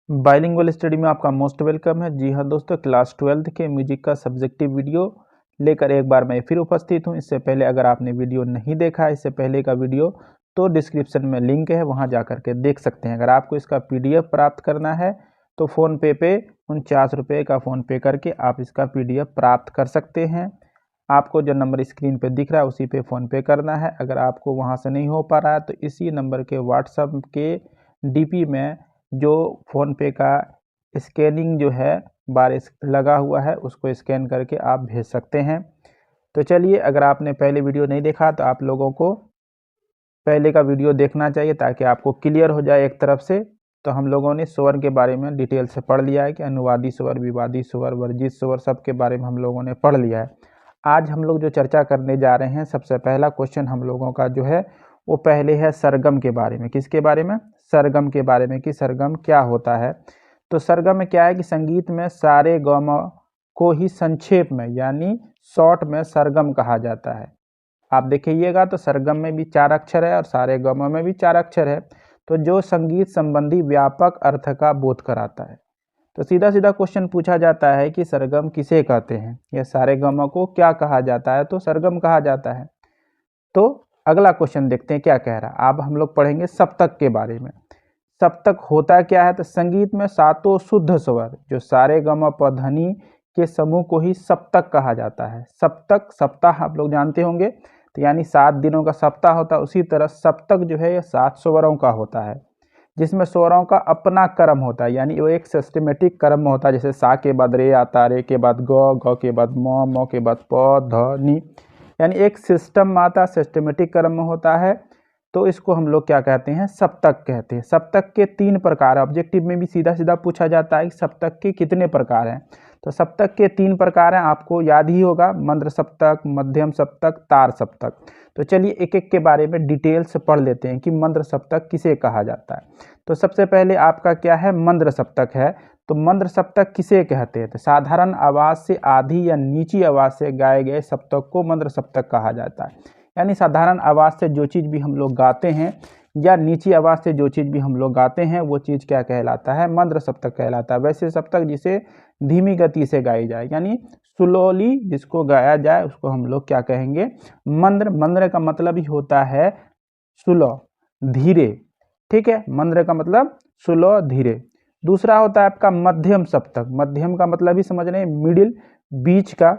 Bilingual study में आपका most welcome है। जी हाँ दोस्तों, क्लास 12th के म्यूजिक का सब्जेक्टिव वीडियो लेकर एक बार मैं फिर उपस्थित हूँ। इससे पहले अगर आपने वीडियो नहीं देखा है, इससे पहले का वीडियो, तो डिस्क्रिप्शन में लिंक है, वहाँ जा कर के देख सकते हैं। अगर आपको इसका PDF प्राप्त करना है तो फ़ोनपे पे 49 रुपये का फ़ोनपे करके आप इसका PDF प्राप्त कर सकते हैं। आपको जो नंबर स्क्रीन पे दिख रहा है उसी पे फ़ोनपे करना है। अगर आपको वहाँ से नहीं हो पा रहा है तो इसी नंबर के व्हाट्सएप के DP में जो फ़ोनपे का स्कैनिंग जो है बार लगा हुआ है, उसको स्कैन करके आप भेज सकते हैं। तो चलिए, अगर आपने पहले वीडियो नहीं देखा तो आप लोगों को पहले का वीडियो देखना चाहिए ताकि आपको क्लियर हो जाए एक तरफ से। तो हम लोगों ने स्वर के बारे में डिटेल से पढ़ लिया है कि अनुवादी स्वर, विवादी स्वर, वर्जित स्वर, सब के बारे में हम लोगों ने पढ़ लिया है। आज हम लोग जो चर्चा करने जा रहे हैं, सबसे पहला क्वेश्चन हम लोगों का जो है वो पहले है सरगम के बारे में। किसके बारे में? सरगम के बारे में, कि सरगम क्या होता है। तो सरगम में क्या है कि संगीत में सारे गम को ही संक्षेप में यानी शॉर्ट में सरगम कहा जाता है। आप देखिएगा तो सरगम में भी 4 अक्षर है और सारे गम में भी 4 अक्षर है, तो जो संगीत संबंधी व्यापक अर्थ का बोध कराता है। तो सीधा सीधा क्वेश्चन पूछा जाता है कि सरगम किसे कहते हैं, या सारे गम को क्या कहा जाता है, तो सरगम कहा जाता है। तो अगला क्वेश्चन देखते हैं क्या कह रहा है। अब हम लोग पढ़ेंगे सप्तक के बारे में। सप्तक होता क्या है? तो संगीत में सातों शुद्ध स्वर जो सारे गम प ध्वनि के समूह को ही सप्तक कहा जाता है। सप्तक, सप्ताह आप लोग जानते होंगे, तो यानी 7 दिनों का सप्ताह होता है। उसी तरह सप्तक जो है ये 7 स्वरों का होता है, जिसमें स्वरों का अपना क्रम होता है, यानी वो एक सिस्टमेटिक क्रम होता है। जैसे सा के बाद रे आता, रे के बाद ग के बाद म के बाद प, ध, नि, यानी एक सिस्टम आता, सिस्टमेटिक क्रम होता है। तो इसको हम लोग क्या कहते हैं? सप्तक कहते हैं। सप्तक के 3 प्रकार, ऑब्जेक्टिव में भी सीधा सीधा पूछा जाता है कि सप्तक के कितने प्रकार हैं। तो सप्तक के 3 प्रकार हैं, आपको याद ही होगा, मंद्र सप्तक, मध्यम सप्तक, तार सप्तक। तो चलिए एक एक के बारे में डिटेल से पढ़ लेते हैं कि मंद्र सप्तक किसे कहा जाता है। तो सबसे पहले आपका क्या है? मंद्र सप्तक है। तो मंद्र सप्तक किसे कहते हैं? तो साधारण आवाज़ से आधी या नीची आवाज़ से गाए गए सप्तक को मंद्र सप्तक कहा जाता है। यानी साधारण आवाज़ से जो चीज़ भी हम लोग गाते हैं या नीची आवाज़ से जो चीज़ भी हम लोग गाते हैं वो चीज़ क्या कहलाता है? मंद्र सप्तक कहलाता है। वैसे सप्तक जिसे धीमी गति से गाई जाए, यानी स्लोली जिसको गाया जाए, उसको हम लोग क्या कहेंगे? मंद्र। मंद्र का मतलब ही होता है स्लो, धीरे। ठीक है, मंद्र का मतलब स्लो, धीरे। दूसरा होता है आपका मध्यम सप्तक। मध्यम का मतलब ही समझ रहे हैं, मिडिल, बीच का।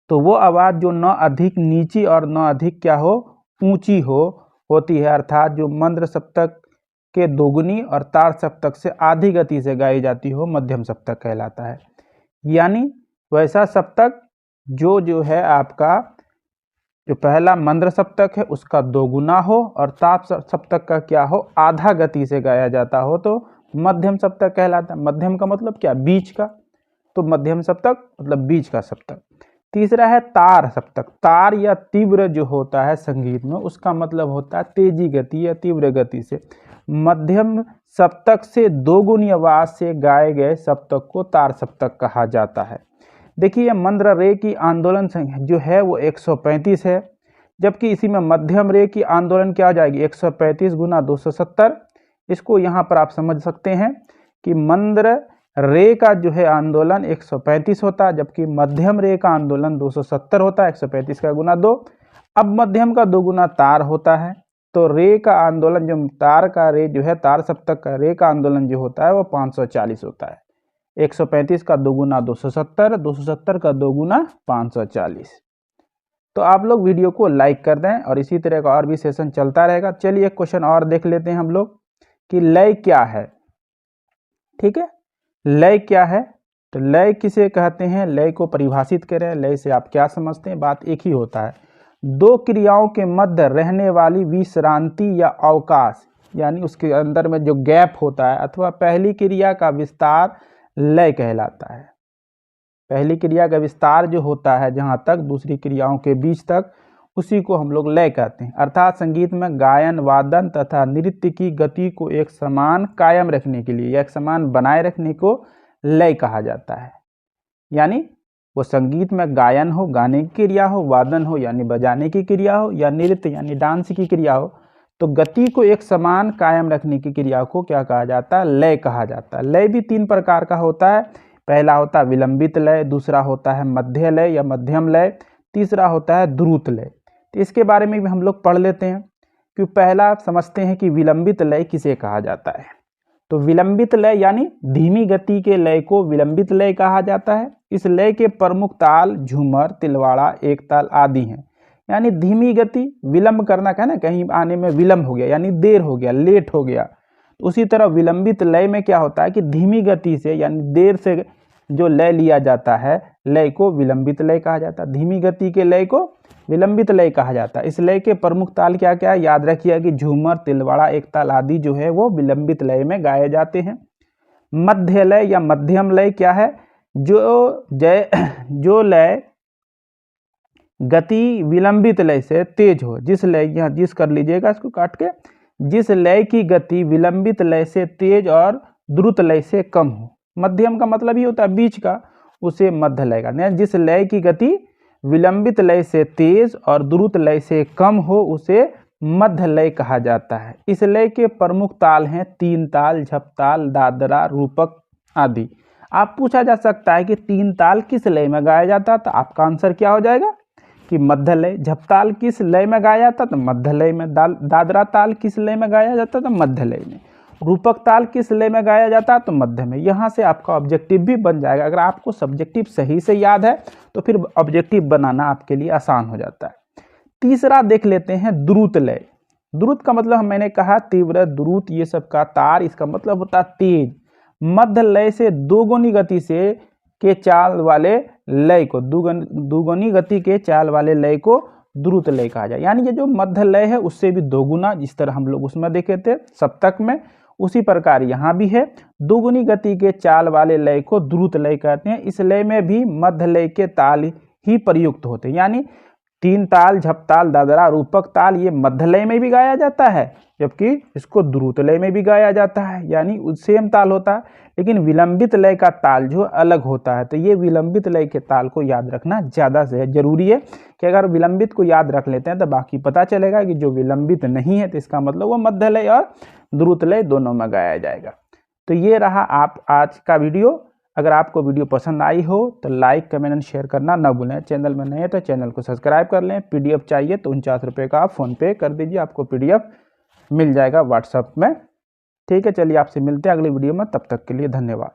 तो वो आवाज़ जो न अधिक नीची और न अधिक क्या हो, ऊंची हो होती है, अर्थात जो मंद्र सप्तक के दोगुनी और तार सप्तक से आधी गति से गाई जाती हो, मध्यम सप्तक कहलाता है। यानी वैसा सप्तक जो है आपका, जो पहला मंद्र सप्तक है उसका दोगुना हो और ताप सप्तक का क्या हो, आधा गति से गाया जाता हो, तो मध्यम सप्तक कहलाता है। मध्यम का मतलब क्या? बीच का। तो मध्यम सप्तक मतलब बीच का सप्तक। तीसरा है तार सप्तक। तार या तीव्र जो होता है संगीत में, उसका मतलब होता है तेजी गति या तीव्र गति से। मध्यम सप्तक से दोगुनी आवाज से गाए गए सप्तक को तार सप्तक कहा जाता है। देखिए, मंद्र रे की आंदोलन जो है वो 135 है, जबकि इसी में मध्यम रे की आंदोलन क्या हो जाएगी? 135 गुना 270। इसको यहाँ पर आप समझ सकते हैं कि मंद्र रे का जो है आंदोलन 135 होता है, जबकि मध्यम रे का आंदोलन 270 होता है, 135 का गुना 2। अब मध्यम का 2 गुना तार होता है, तो रे का आंदोलन, जो तार का रे जो है, तार सप्तक का रे का आंदोलन जो होता है वो 540 होता है। 135 का 2 गुना 270, 270 का 2 गुना 540। तो आप लोग वीडियो को लाइक कर दें और इसी तरह का और भी सेशन चलता रहेगा। चलिए एक क्वेश्चन और देख लेते हैं हम लोग कि लय क्या है। ठीक है, लय क्या है? तो लय किसे कहते हैं? लय को परिभाषित करें, लय से आप क्या समझते हैं? बात एक ही होता है, दो क्रियाओं के मध्य रहने वाली विश्रांति या अवकाश, यानी उसके अंदर में जो गैप होता है, अथवा पहली क्रिया का विस्तार लय कहलाता है। पहली क्रिया का विस्तार जो होता है जहाँ तक दूसरी क्रियाओं के बीच तक, उसी को हम लोग लय कहते हैं। अर्थात संगीत में गायन, वादन तथा नृत्य की गति को एक समान कायम रखने के लिए या एक समान बनाए रखने को लय कहा जाता है। यानी वो संगीत में गायन हो, गाने की क्रिया हो, वादन हो यानी बजाने की क्रिया हो, या नृत्य यानी डांस की क्रिया हो, तो गति को एक समान कायम रखने की क्रिया को क्या कहा जाता है? लय कहा जाता है। लय भी 3 प्रकार का होता है। पहला होता है विलंबित लय, दूसरा होता है मध्य लय या मध्यम लय, तीसरा होता है द्रुत लय। तो इसके बारे में भी हम लोग पढ़ लेते हैं कि पहला समझते हैं कि विलंबित लय किसे कहा जाता है। तो विलंबित लय यानी धीमी गति के लय को विलंबित लय कहा जाता है। इस लय के प्रमुख ताल झूमर, तिलवाड़ा, एक ताल आदि हैं। यानी धीमी गति, विलंब करना का है ना, कहीं आने में विलंब हो गया यानी देर हो गया, लेट हो गया। उसी तरह विलंबित लय में क्या होता है कि धीमी गति से यानी देर से जो लय लिया जाता है, लय को विलंबित लय कहा जाता है। धीमी गति के लय को विलंबित लय कहा जाता है। इस लय के प्रमुख ताल क्या क्या है? याद रखिए कि झूमर, तिलवाड़ा, एक ताल आदि जो है वो विलंबित लय में गाए जाते हैं। मध्य लय या मध्यम लय क्या है? जो लय गति विलंबित लय से तेज हो, जिस लय, यहाँ जिस कर लीजिएगा इसको काट के, जिस लय की गति विलंबित लय से तेज और द्रुत लय से कम हो। मध्यम का मतलब ही होता है बीच का, उसे मध्य लय का। जिस लय की गति विलंबित लय से तेज और द्रुत लय से कम हो उसे मध्य लय कहा जाता है। इस लय के प्रमुख ताल हैं 3 ताल, झपताल, दादरा, रूपक आदि। आप पूछा जा सकता है कि 3 ताल किस लय में गाया जाता है, तो आपका आंसर क्या हो जाएगा कि मध्य लय। झपताल किस लय में गाया जाता तो मध्य लय में। दादरा ताल किस लय में गाया जाता तो मध्य लय में। रूपक ताल किस लय में गाया जाता तो मध्य में। यहाँ से आपका ऑब्जेक्टिव भी बन जाएगा। अगर आपको सब्जेक्टिव सही से याद है तो फिर ऑब्जेक्टिव बनाना आपके लिए आसान हो जाता है। तीसरा देख लेते हैं द्रुत लय। द्रुत का मतलब मैंने कहा तीव्र, द्रुत ये सब का तार, इसका मतलब होता है तेज। मध्य लय से दोगुनी गति से के चाल वाले लय को, दुगुनी गति के चाल वाले लय को द्रुत लय कहा जाए। यानी ये जो मध्य लय है उससे भी दोगुना, जिस तरह हम लोग उसमें देखे थे सप्तक में, उसी प्रकार यहाँ भी है। दोगुनी गति के चाल वाले लय को द्रुत लय कहते हैं। इस लय में भी मध्य लय के ताल ही प्रयुक्त होते हैं। यानी 3 ताल, झपताल, दादरा, रूपक ताल ये मध्य लय में भी गाया जाता है, जबकि इसको द्रुत लय में भी गाया जाता है, यानी सेम ताल होता है। लेकिन विलंबित लय का ताल जो अलग होता है, तो ये विलंबित लय के ताल को याद रखना ज़्यादा से जरूरी है कि अगर विलंबित को याद रख लेते हैं तो बाकी पता चलेगा कि जो विलंबित नहीं है तो इसका मतलब वो मध्य लय और द्रुत लय दोनों में गाया जाएगा। तो ये रहा आप आज का वीडियो। अगर आपको वीडियो पसंद आई हो तो लाइक, कमेंट एंड शेयर करना ना भूलें। चैनल में नए हैं तो चैनल को सब्सक्राइब कर लें। पीडीएफ चाहिए तो 49 रुपये का आप फ़ोनपे कर दीजिए, आपको पीडीएफ मिल जाएगा व्हाट्सएप में। ठीक है, चलिए आपसे मिलते हैं अगली वीडियो में, तब तक के लिए धन्यवाद।